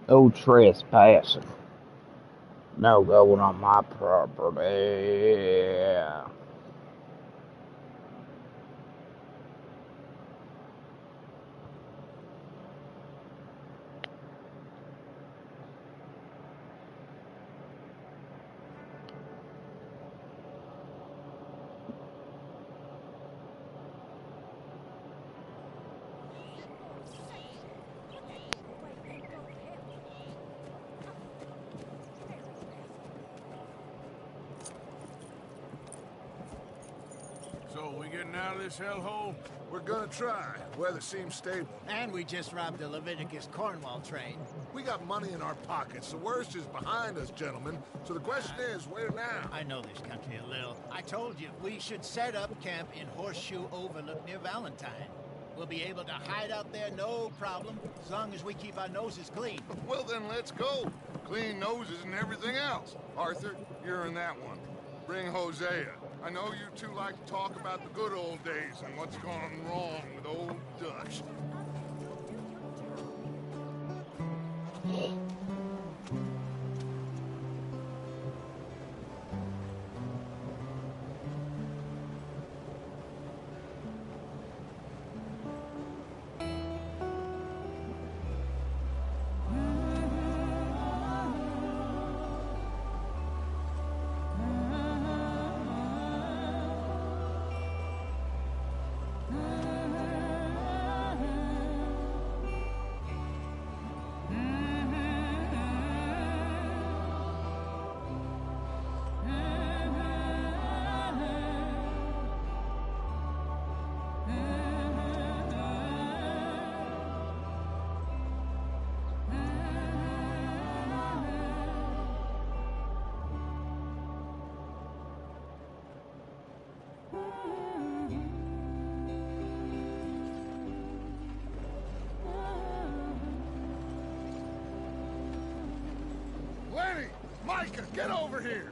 No trespassing. No going on my property. So, we getting out of this hellhole? We're gonna try. Weather seems stable. And we just robbed the Leviticus Cornwall train. We got money in our pockets. The worst is behind us, gentlemen. So the question is, where now? I know this country a little. I told you, we should set up camp in Horseshoe Overlook near Valentine. We'll be able to hide out there, no problem, as long as we keep our noses clean. Well, then let's go. Clean noses and everything else. Arthur, you're in that one. Bring Hosea. I know you two like to talk about the good old days and what's gone wrong with old Dutch. Lenny! Micah, get over here!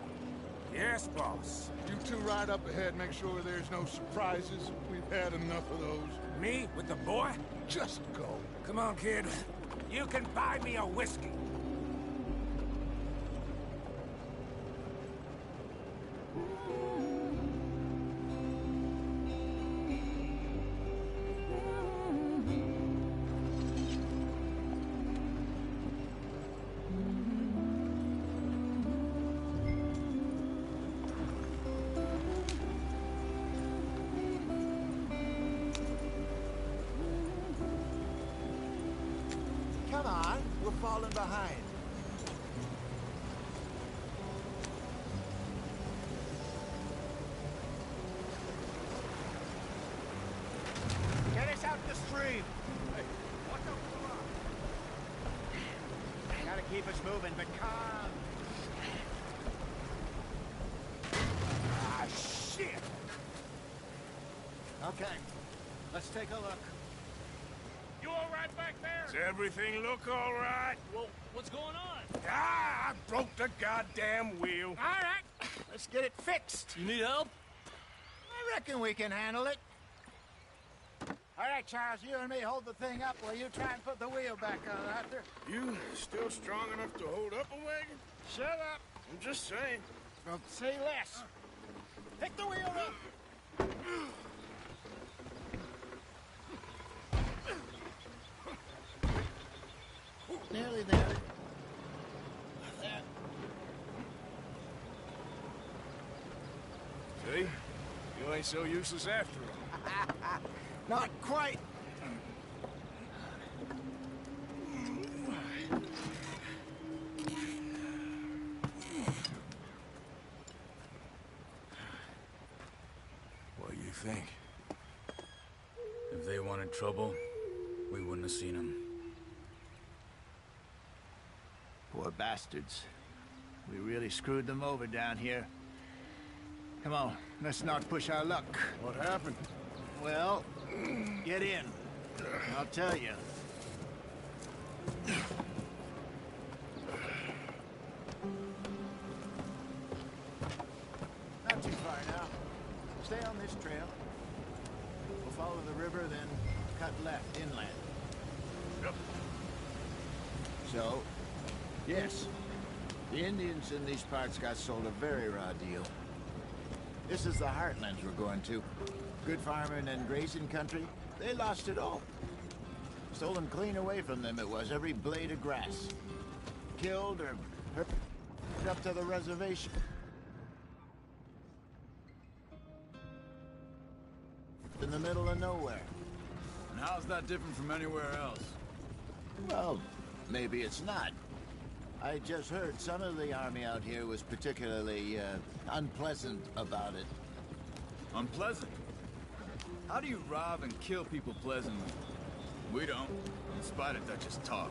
Yes, boss. You two ride up ahead, make sure there's no surprises. We've had enough of those. Me with the boy? Just go. Come on, kid. You can buy me a whiskey. Come on, we're falling behind. Get us out the stream. Hey, what the fuck? Gotta keep us moving, but calm. Ah, shit! Okay, let's take a look. You all right back there? Does everything look all right? Well, what's going on? Ah, I broke the goddamn wheel. All right, let's get it fixed. You need help? I reckon we can handle it. All right, Charles, you and me hold the thing up while you try and put the wheel back on, Arthur. You still strong enough to hold up a wagon? Shut up. I'm just saying. Well, say less. Pick the wheel up. Nearly there. There. See? You ain't so useless after all. Not quite. What do you think? If they wanted trouble, we wouldn't have seen them. Poor bastards. We really screwed them over down here. Come on, let's not push our luck. What happened? Well, get in. I'll tell you. Not too far now. Stay on this trail. We'll follow the river, then cut left inland. Yep. So, Yes. The Indians in these parts got sold a very raw deal. This is the heartlands we're going to. Good farming and grazing country, they lost it all. Stolen clean away from them it was, every blade of grass. Killed or hurt up to the reservation. In the middle of nowhere. And how's that different from anywhere else? Well, maybe it's not. I just heard some of the army out here was particularly, unpleasant about it. Unpleasant? How do you rob and kill people pleasantly? We don't, in spite of Dutch's talk.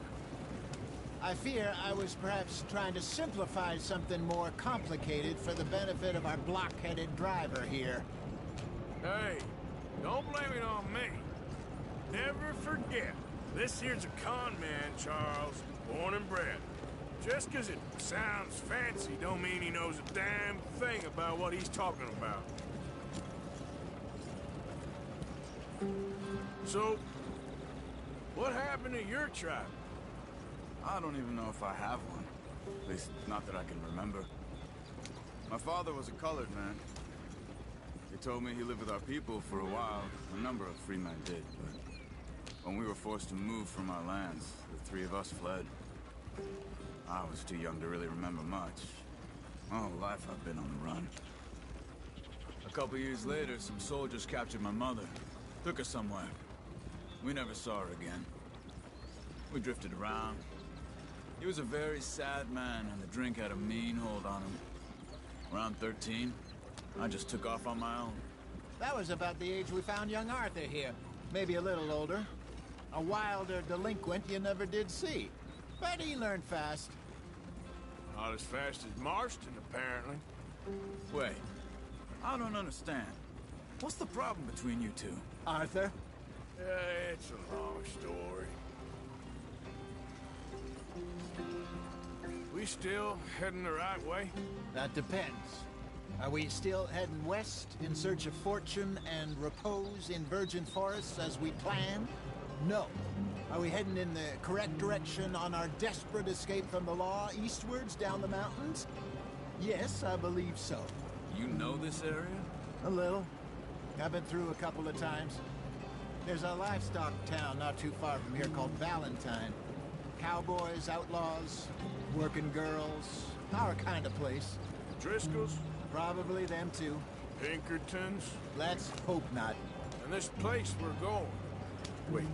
I fear I was perhaps trying to simplify something more complicated for the benefit of our block-headed driver here. Hey, don't blame it on me. Never forget, this here's a con man, Charles, born and bred. Just 'cause it sounds fancy don't mean he knows a damn thing about what he's talking about. So, what happened to your tribe? I don't even know if I have one. At least, not that I can remember. My father was a colored man. He told me he lived with our people for a while. A number of free men did, but when we were forced to move from our lands, the three of us fled. I was too young to really remember much. My whole life I've been on the run. A couple years later, some soldiers captured my mother. Took her somewhere. We never saw her again. We drifted around. He was a very sad man, and the drink had a mean hold on him. Around 13, I just took off on my own. That was about the age we found young Arthur here. Maybe a little older. A wilder delinquent you never did see. But he learned fast. Not as fast as Marston, apparently. Wait, I don't understand. What's the problem between you two? Arthur? It's a long story. We still heading the right way? That depends. Are we still heading west in search of fortune and repose in virgin forests as we planned? No. Are we heading in the correct direction on our desperate escape from the law eastwards down the mountains? Yes, I believe so. You know this area? A little. I've been through a couple of times. There's a livestock town not too far from here called Valentine. Cowboys, outlaws, working girls, our kind of place. Driscoll's? Probably them too. Pinkertons? Let's hope not. And this place we're going. Wait,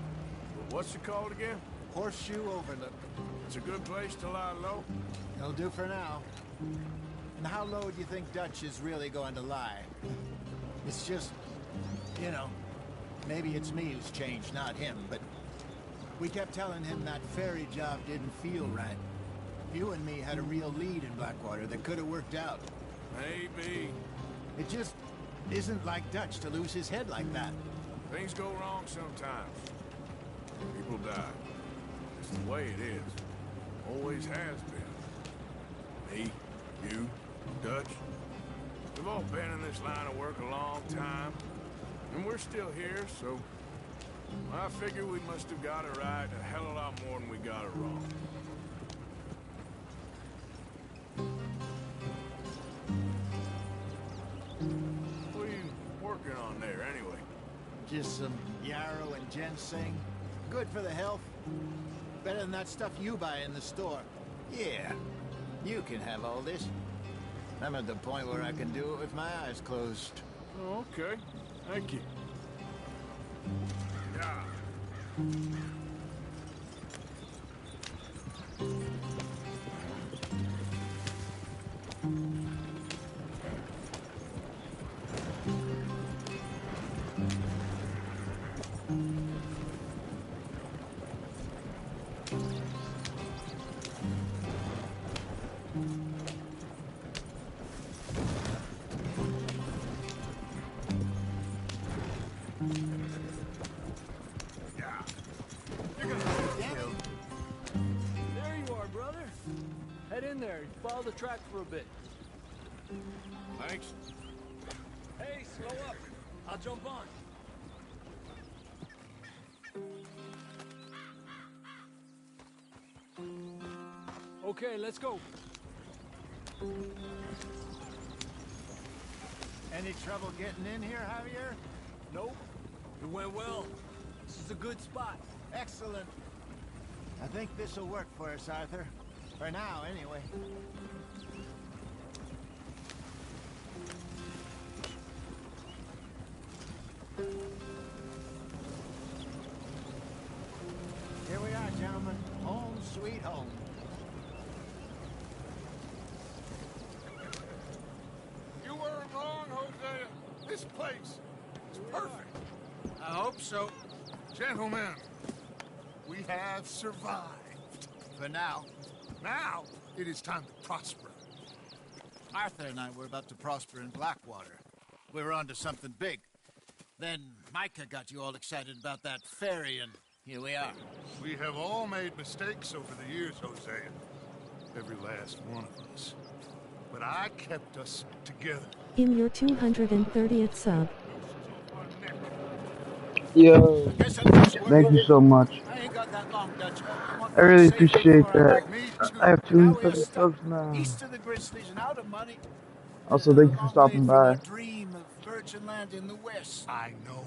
what's it called again? Horseshoe Overlook. It's a good place to lie low? It'll do for now. And how low do you think Dutch is really going to lie? It's just, you know, maybe it's me who's changed, not him, but we kept telling him that ferry job didn't feel right. You and me had a real lead in Blackwater that could have worked out. Maybe. It just isn't like Dutch to lose his head like that. Things go wrong sometimes. People die. It's the way it is. Always has been. Me, you, Dutch. We've all been in this line of work a long time. And we're still here, so I figure we must have got it right a hell of a lot more than we got it wrong. What are you working on there, anyway? Just some yarrow and ginseng. Good for the health. Better than that stuff you buy in the store. Yeah, you can have all this. I'm at the point where I can do it with my eyes closed. Oh, okay. Thank you. Yeah. There you are, brother. Head in there and follow the track for a bit. Thanks. Hey, slow up. I'll jump on. Okay, let's go. Any trouble getting in here, Javier? Nope. It went well. This is a good spot. Excellent. I think this'll work for us, Arthur. For now, anyway. Here we are, gentlemen. Home sweet home. You weren't wrong, Hosea. This place is perfect. I hope so. Gentlemen, we have survived. For now. Now, it is time to prosper. Arthur and I were about to prosper in Blackwater. We were onto something big. Then Micah got you all excited about that ferry, and here we are. We have all made mistakes over the years, Hosea. Every last one of us. But I kept us together. In your 230th sub. Yo, thank you so much. I ain't got that long, Dutch. I really appreciate that. Me too. I have 230 subs now. East of the Grizzlies and out of money. Also, thank you for stopping by. Dream of virgin land in the west. I know,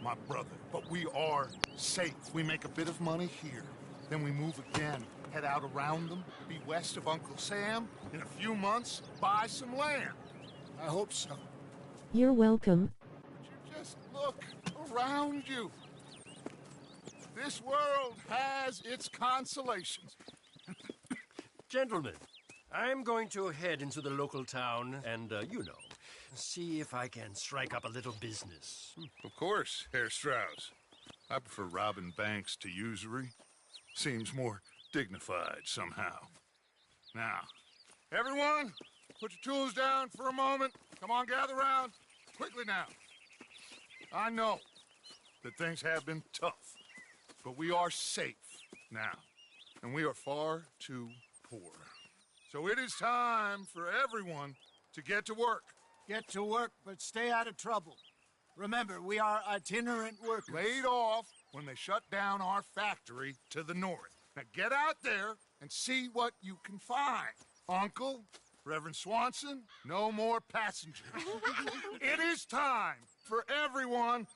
my brother, but we are safe. We make a bit of money here. Then we move again, head out around them, be west of Uncle Sam. In a few months, buy some land. I hope so. You're welcome. But you just look around you. This world has its consolations. Gentlemen, I'm going to head into the local town and, see if I can strike up a little business. Of course, Herr Strauss. I prefer robbing banks to usury. Seems more dignified somehow. Now, everyone, put your tools down for a moment. Come on, gather round. Quickly now. I know that things have been tough, but we are safe now, and we are far too poor. So it is time for everyone to get to work. Get to work, but stay out of trouble. Remember, we are itinerant workers. Laid off when they shut down our factory to the north. Now get out there and see what you can find. Uncle, Reverend Swanson, no more passengers. It is time for everyone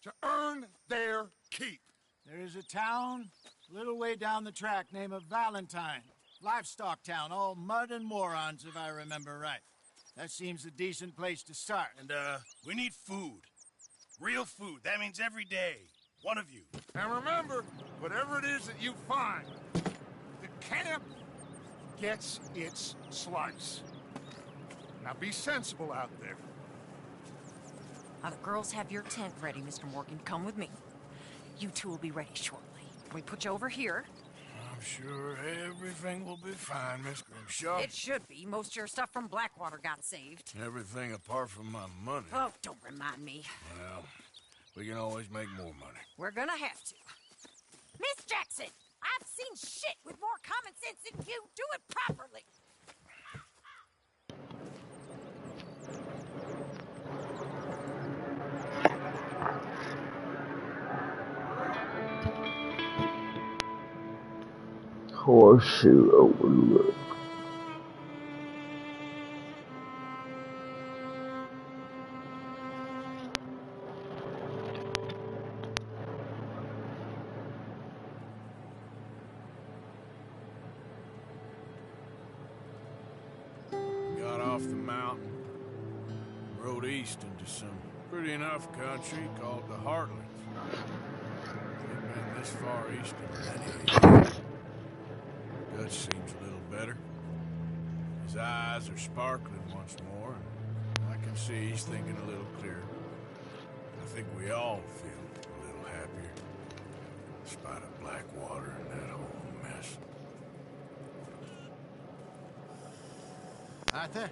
to earn their keep. There is a town a little way down the track named Valentine. Livestock town, all mud and morons, if I remember right. That seems a decent place to start. And, we need food. Real food. That means every day. One of you. And remember, whatever it is that you find, the camp gets its slice. Now be sensible out there. Now the girls have your tent ready, Mr. Morgan. Come with me. You two will be ready shortly. We put you over here. I'm sure everything will be fine, Miss Grimshaw. It should be. Most of your stuff from Blackwater got saved. Everything apart from my money. Oh, don't remind me. Well, we can always make more money. We're gonna have to. Miss Jackson, I've seen shit with more common sense than you. Do it properly. Horseshoe Overlook. Got off the mountain, rode east into some pretty enough country called the Heartlands. Ain't been this far east in many years. Dutch seems a little better. His eyes are sparkling once more, and I can see he's thinking a little clearer. I think we all feel a little happier, in spite of Blackwater and that whole mess. Arthur?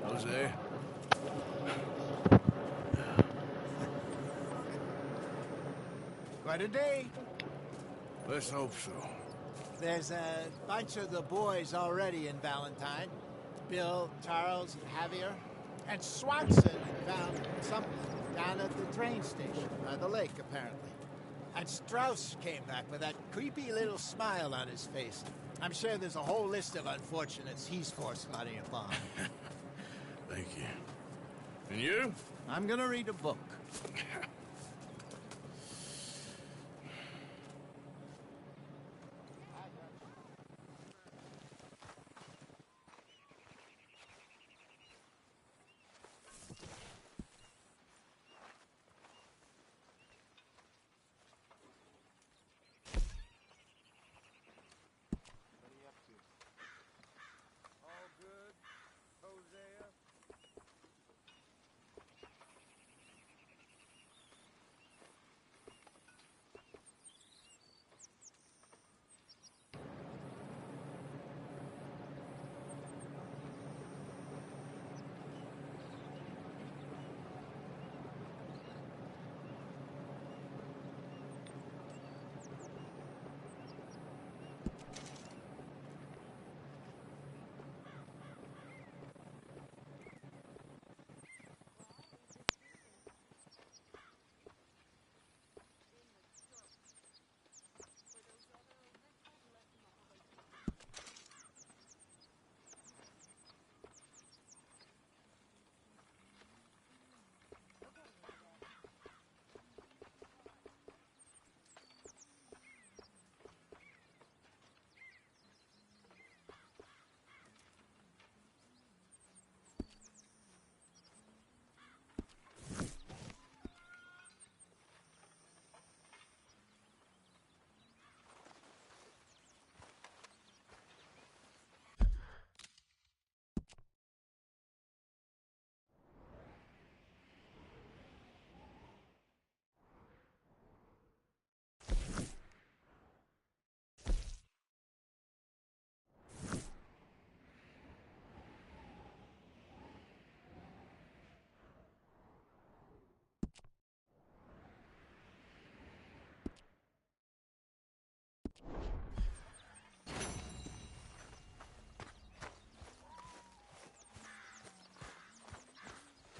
Jose? Quite a day. Let's hope so. There's a bunch of the boys already in Valentine. Bill, Charles, and Javier. And Swanson found something down at the train station by the lake, apparently. And Strauss came back with that creepy little smile on his face. I'm sure there's a whole list of unfortunates he's forced money upon. Thank you. And you? I'm gonna read a book. All good, Hosea?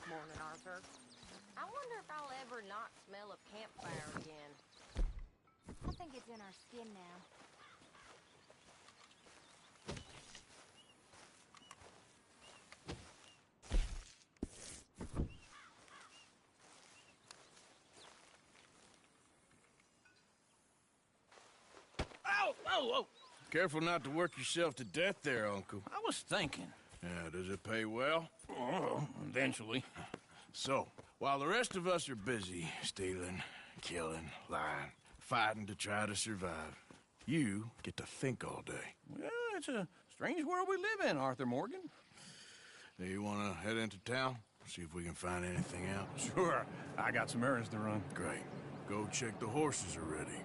Morning, Arthur. I wonder if I'll ever not smell a campfire again. I think it's in our skin now. Ow! Oh, oh! Careful not to work yourself to death there, Uncle. I was thinking. Yeah, does it pay well? Oh, eventually. So, while the rest of us are busy stealing, killing, lying, fighting to try to survive, you get to think all day. Well, it's a strange world we live in, Arthur Morgan. Do you want to head into town? See if we can find anything out? Sure. I got some errands to run. Great. Go check the horses are ready.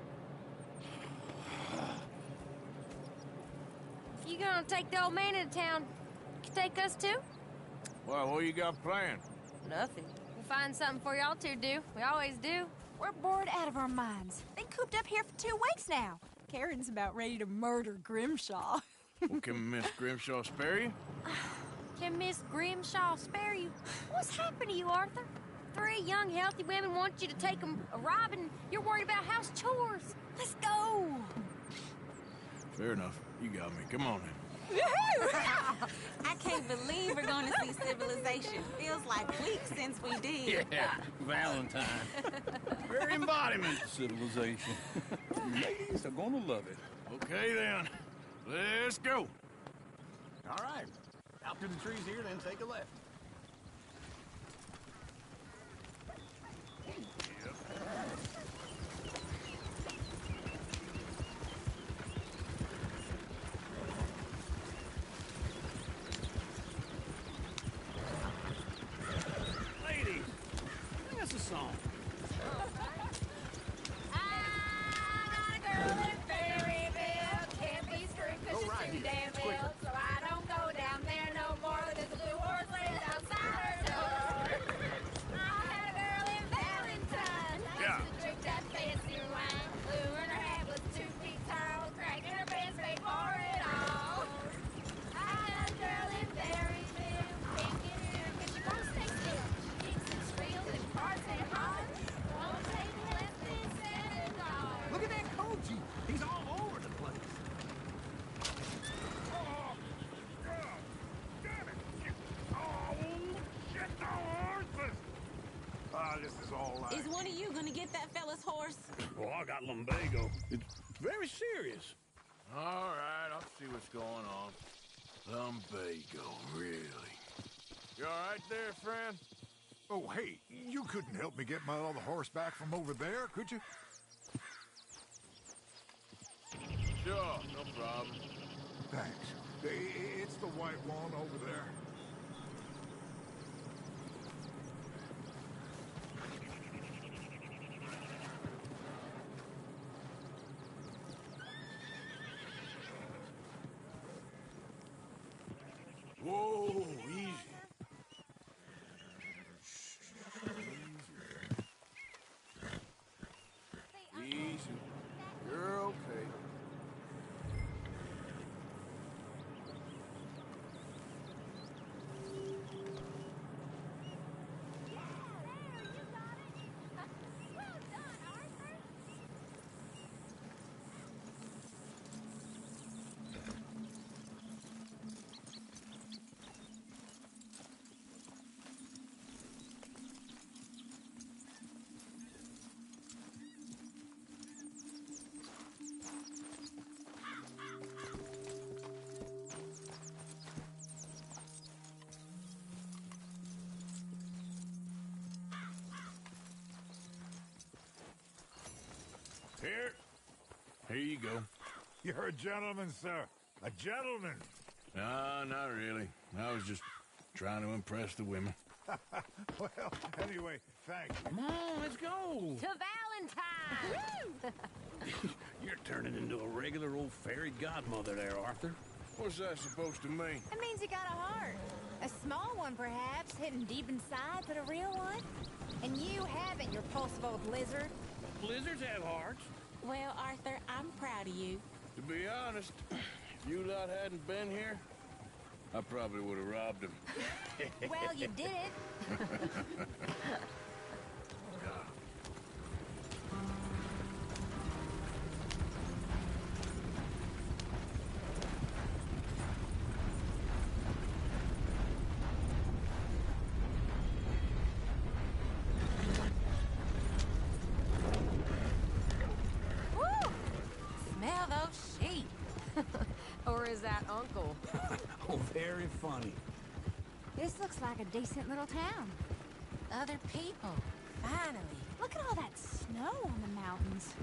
If you gonna take the old man into town, you take us too? Well, what you got planned? Nothing. We'll find something for y'all to do. We always do. We're bored out of our minds. Been cooped up here for 2 weeks now. Karen's about ready to murder Grimshaw. Well, can Miss Grimshaw spare you? Can Miss Grimshaw spare you? What's happened to you, Arthur? 3 young, healthy women want you to take them a robbing. You're worried about house chores. Let's go. Fair enough. You got me. Come on then. I can't believe we're going to see civilization. Feels like weeks since we did. Yeah, Valentine. Very embodiment of civilization. You ladies are going to love it. Okay then. Let's go. All right. Out to the trees here, then take a left. Ladies, sing us a song. Too damn well, so I don't go down there no more. There's a blue horse laid all like? Is one of you gonna get that fella's horse? Oh, I got lumbago. It's very serious. All right, I'll see what's going on. Lumbago, really? You all right there, friend? Oh, hey, you couldn't help me get my other horse back from over there, could you? Sure, no problem. Thanks. It's the white one over there. Whoa, easy. Easy. You're okay. Here you go. You're a gentleman, sir. A gentleman. No, not really. I was just trying to impress the women. Well, anyway, thank you. Come on, let's go. To Valentine! You're turning into a regular old fairy godmother there, Arthur. What's that supposed to mean? It means you got a heart. A small one, perhaps, hidden deep inside, but a real one. And you haven't, you repulsive old lizard. Blizzards have hearts. Well, Arthur, I'm proud of you. To be honest, if you lot hadn't been here, I probably would have robbed him. Well, you did it. Woo! Smell those sheep. Or is that Uncle? Oh, very funny. This looks like a decent little town. Other people. Finally. Look at all that snow on the mountains.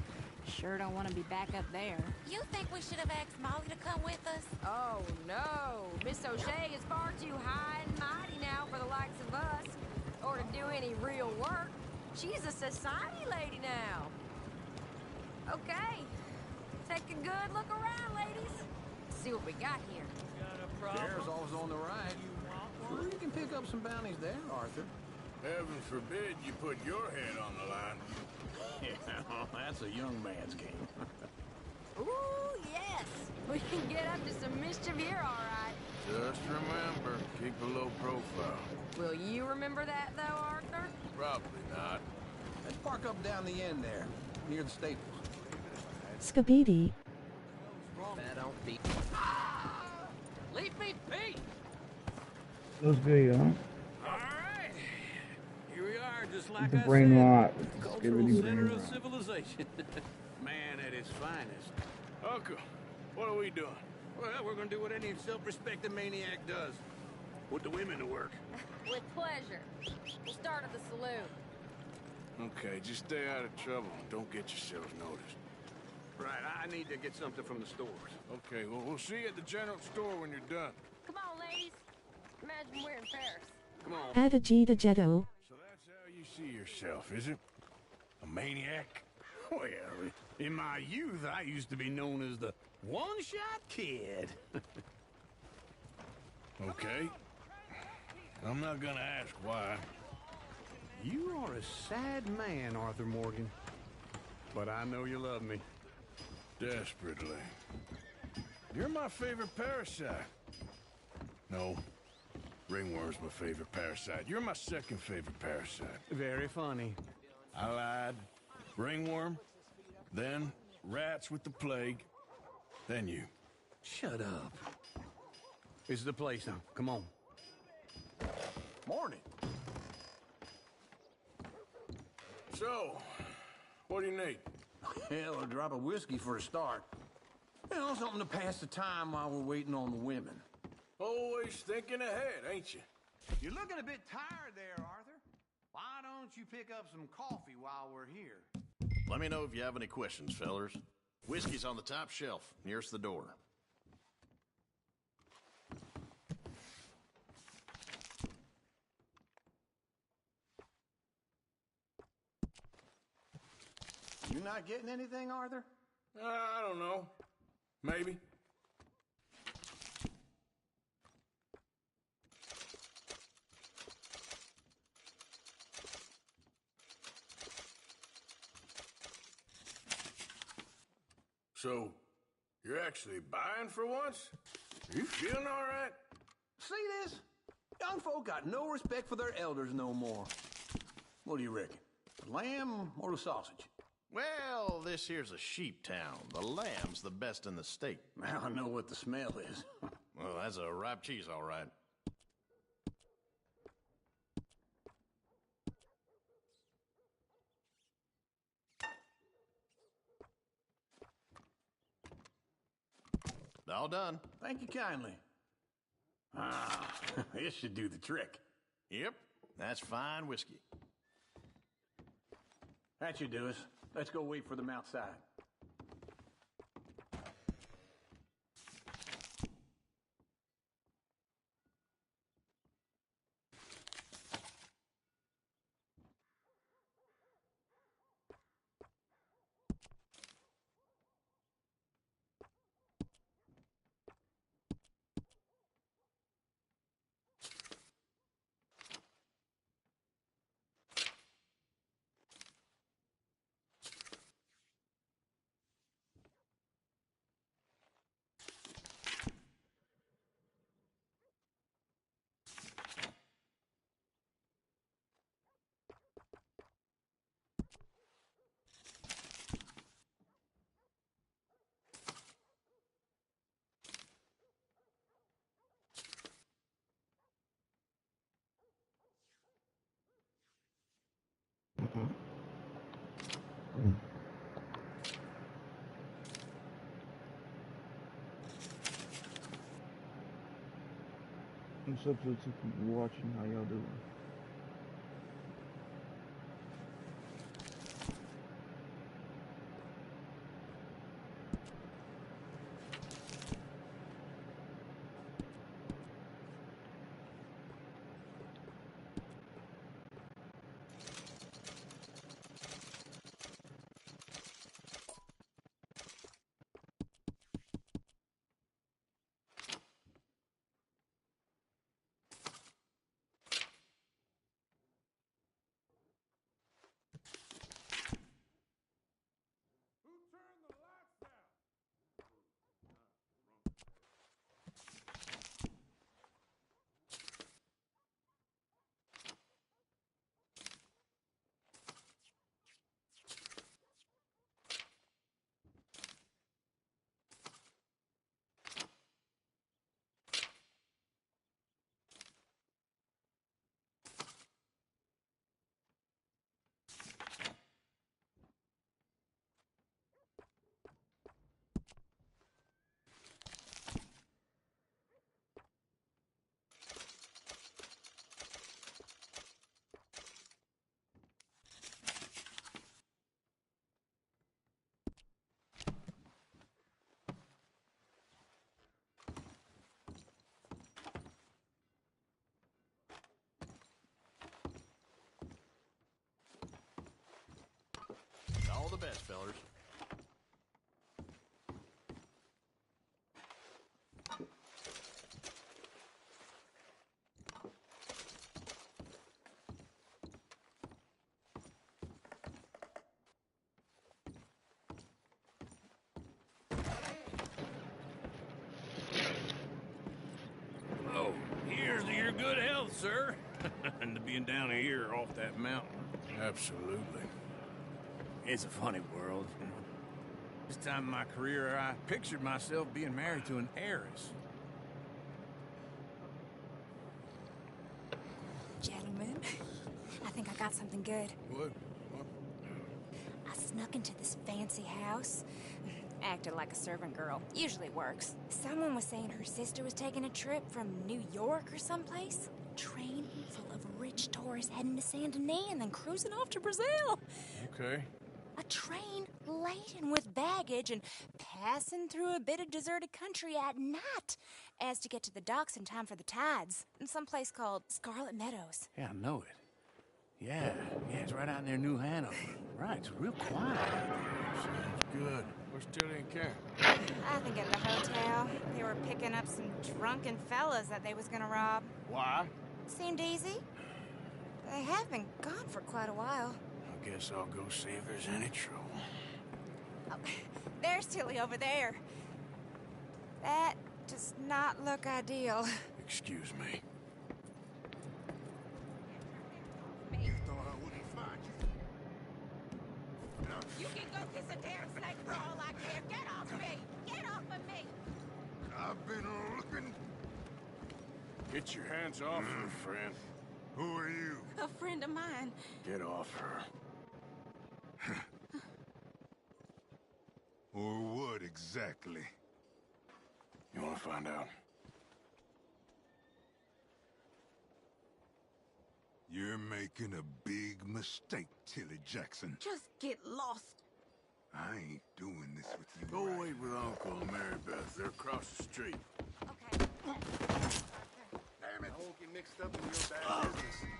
Sure don't want to be back up there. You think we should have asked Molly to come with us? Oh, no. Miss O'Shea is far too high and mighty now for the likes of us. Or to do any real work. She's a society lady now. Okay. Take a good look around, ladies. See what we got here. Bear's always on the right. Sure, you can pick up some bounties there, Arthur. Heaven forbid you put your head on the line. Yeah, that's a young man's game. Ooh, yes. We can get up to some mischief here, all right. Just remember, keep a low profile. Will you remember that, though, Arthur? Probably not. Let's park up down the end there, near the staples. Scabidi. That don't be. Leave me be! Those good, huh? Alright. Here we are, just like The I brain said. rot. Cultural Scabidi center brain of rot. civilization. Man at its finest. Uncle, what are we doing? Well, we're gonna do what any self-respecting maniac does. Put the women to work. With pleasure. We'll start at the saloon. Okay, just stay out of trouble and don't get yourselves noticed. Right, I need to get something from the stores. Okay, well, we'll see you at the general store when you're done. Come on, ladies. Imagine we're in Paris. Come on. Adagita Jetto. So that's how you see yourself, is it? A maniac? Well, in my youth, I used to be known as the one-shot kid. Okay. I'm not gonna ask why. You are a sad man, Arthur Morgan. But I know you love me. Desperately. You're my favorite parasite. No. Ringworm's my favorite parasite. You're my second favorite parasite. Very funny. I lied. Ringworm. Then rats with the plague. Then you. Shut up. This is the place now. Come on. So, what do you need? Hell, a drop of whiskey for a start. You know, something to pass the time while we're waiting on the women. Always thinking ahead, ain't you? You're looking a bit tired there, Arthur. Why don't you pick up some coffee while we're here? Let me know if you have any questions, fellers. Whiskey's on the top shelf, nearest the door. You not getting anything, Arthur? I don't know. Maybe. So, you're actually buying for once? Are you feeling all right? See this? Young folk got no respect for their elders no more. What do you reckon? The lamb or the sausage? Well, this here's a sheep town. The lamb's the best in the state. I know what the smell is. Well, that's a ripe cheese, all right. All done. Thank you kindly. Ah, this should do the trick. Yep, that's fine whiskey. That should do us. Let's go wait for them outside. What's up to the people watching? How y'all doing? All the best, fellers. Oh, here's to your good health, sir. And to being down here off that mountain. Absolutely. It's a funny world, you know. This time in my career, I pictured myself being married to an heiress. Gentlemen, I think I got something good. What? snuck into this fancy house. Acted like a servant girl. Usually works. Someone was saying her sister was taking a trip from New York or someplace. Train full of rich tourists heading to Saint Denis and then cruising off to Brazil. Okay. A train laden with baggage and passing through a bit of deserted country at night as to get to the docks in time for the tides in some place called Scarlet Meadows. Yeah, I know it. Yeah, it's right out near New Hanover. Right, it's real quiet out there. Sounds good. We're still in camp. I think at the hotel, they were picking up some drunken fellas that they was gonna rob. Why? Seemed easy. They have been gone for quite a while. I guess I'll go see if there's any trouble. Oh, there's Tilly over there. That does not look ideal. Excuse me. You can go kiss a damn snake for all I care. Get off me! Get off of me! I've been looking. Get your hands off her, friend. Who are you? A friend of mine. Get off her. Or what exactly? You want to find out? You're making a big mistake, Tilly Jackson. Just get lost. I ain't doing this with you. Go wait with Uncle and Mary Beth. They're across the street. Okay. Damn it! I won't get mixed up in your bad business.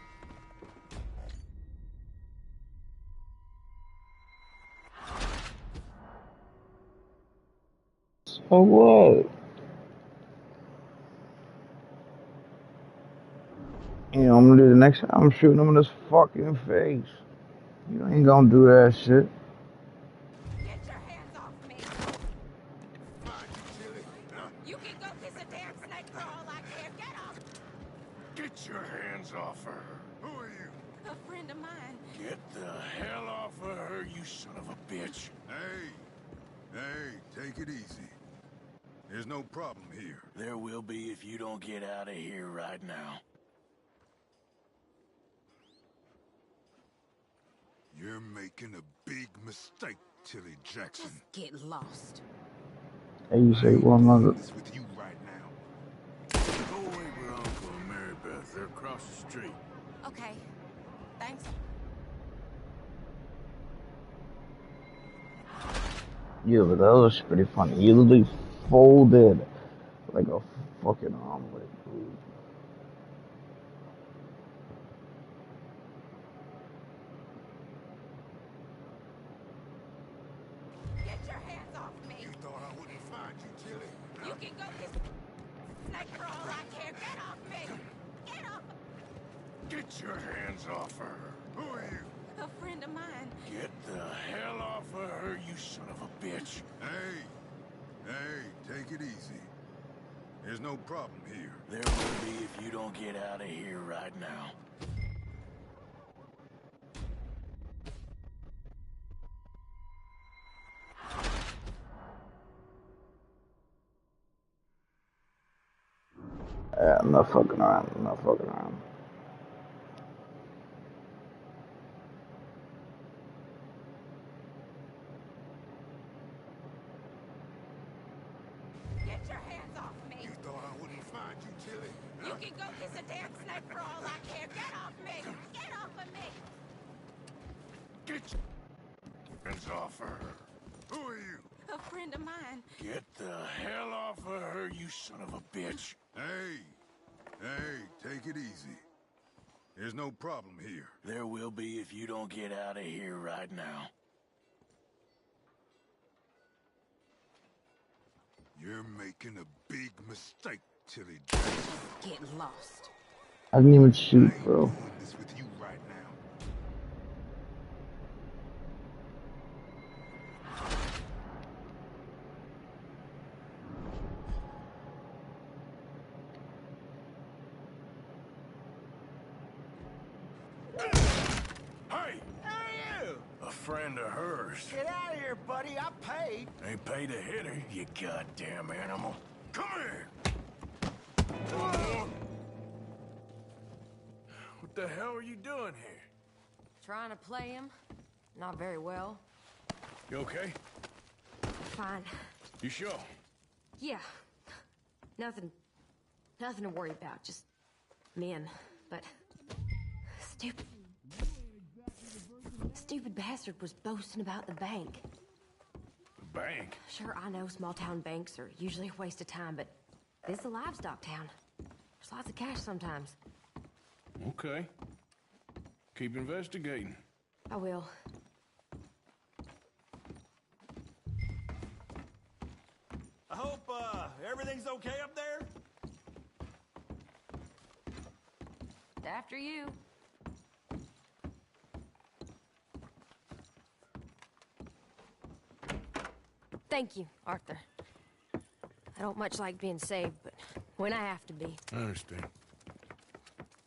So what? You know, I'm gonna do the next time. I'm shooting him in his fucking face. You ain't gonna do that shit. Get your hands off me! You can go kiss a damn snake for all I care. Get off! Get your hands off her. Who are you? A friend of mine. Get the hell off of her, you son of a bitch. Hey, take it easy. There's no problem here. There will be if you don't get out of here right now. You're making a big mistake, Tilly Jackson. Just get lost. Hey, you say one another. This with you right now. Go away with Uncle and Mary Beth. They're across the street. Okay. Thanks. Yeah, but that was pretty funny. He literally folded like a fucking omelet, dude. Get your hands off me! You thought I wouldn't find you, Tilly? You can go kiss a snake for all I care. Get off me! Get off! Get your hands off her. Who are you? A friend of mine. Get the hell off of her, you son of a bitch. Hey, take it easy. There's no problem here. There will be if you don't get out of here right now. I'm not fucking around. I'm not fucking around. Get your hands off me! You thought I wouldn't find you, Tilly? You can go kiss a damn snake for all I care. Get off me! Get off of me! Get your hands off her. Who are you? A friend of mine. Get the hell off of her, you son of a bitch. Hey, take it easy. There's no problem here. There will be if you don't get out of here right now. You're making a big mistake, Tilly Jackson. Get lost. I didn't even shoot, bro. Doing this with you right now. Hey! A friend of hers. Get out of here, buddy. I paid. Ain't paid to hit her, you goddamn animal. Come here! What the hell are you doing here? Trying to play him? Not very well. You okay? Fine. You sure? Yeah. Nothing to worry about. Just men. But stupid bastard was boasting about the bank. The bank? Sure, I know small town banks are usually a waste of time, but this is a livestock town. There's lots of cash sometimes. Okay. Keep investigating. I will. I hope, everything's okay up there? After you. Thank you, Arthur. I don't much like being saved, but when I have to be. I understand.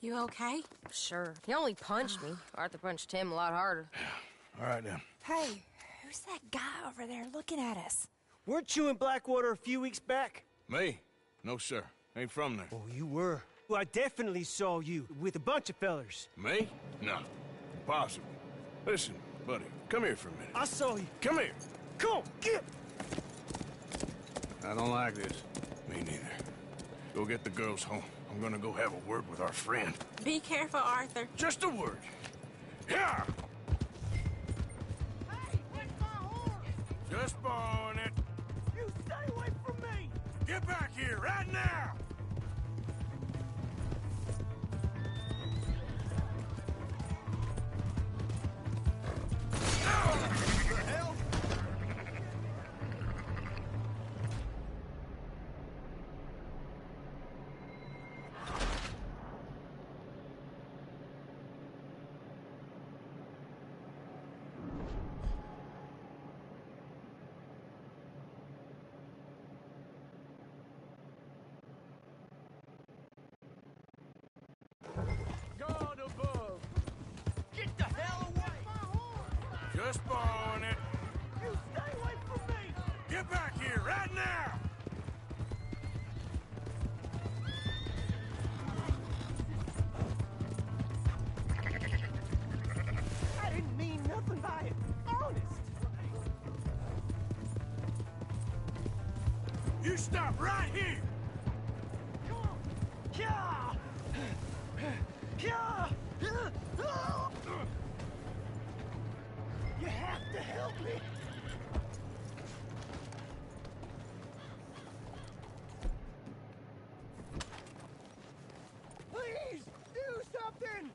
You okay? Sure. He only punched me. Arthur punched him a lot harder. All right, then. Hey, who's that guy over there looking at us? Weren't you in Blackwater a few weeks back? Me? No, sir. Ain't from there. Oh, you were. Well, I definitely saw you with a bunch of fellers. Me? No. Impossible. Listen, buddy, come here for a minute. I saw you. Come here. Come on, get! I don't like this. Me neither. Go get the girls home. I'm gonna go have a word with our friend. Be careful, Arthur. Just a word. Yeah! Hey, where's my horse? Just borrowing it. You stay away from me! Get back here right now! God above! Get the hell away! Just borrowing it. You stay away from me! Get back here right now! I didn't mean nothing by it. Honest! You stop right here! Come on! Yeah! Yeah! You have to help me! Please, do something!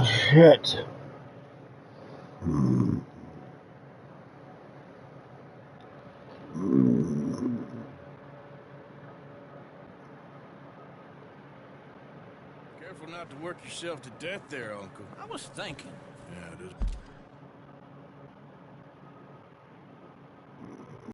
Oh shit. Careful not to work yourself to death there, Uncle. I was thinking. Yeah,